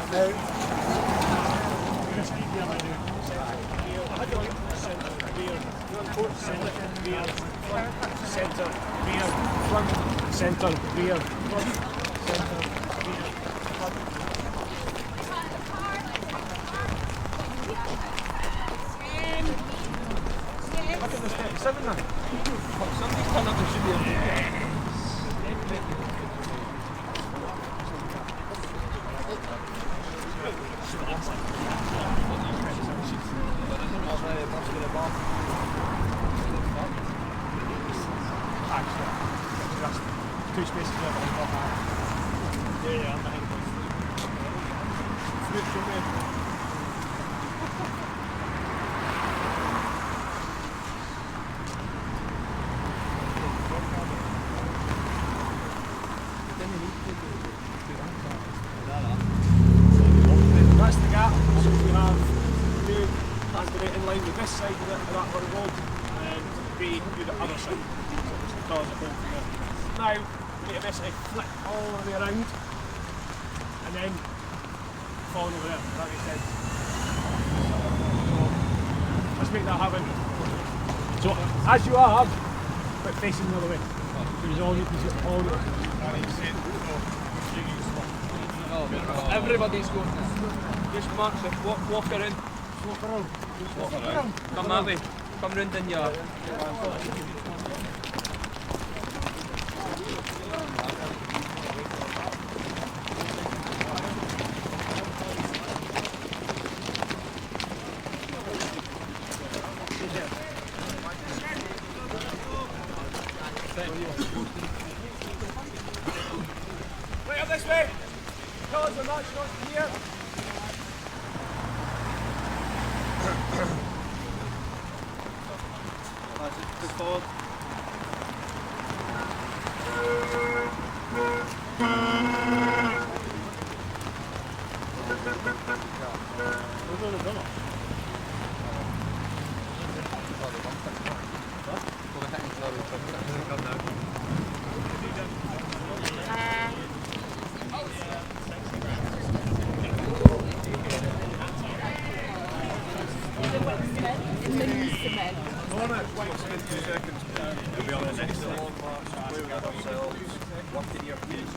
Centre, rear, front, centre, rear, front, centre, rear, front. Look at the 37 now. Somebody's turned up the studio. Two spaces there, but I'm not. Yeah, I'm behind. Smooth from there. That's the gap, so we have two and in line with this side of that road and B to the other side. So it's cause a hole here. Now we need to basically flip all the way around and then fall over there. Does that make sense? So let's make that happen. So as you are, but facing the other way. There's all Everybody's going. Just march it. Walk around. walk around. Walk around. Come that way. Come round in your. Wait up this way! Colours are not here. That's it, push forward. We'll be on the next long march, play with ourselves, working your pace.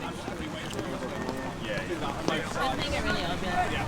Yeah. I think it really obvious.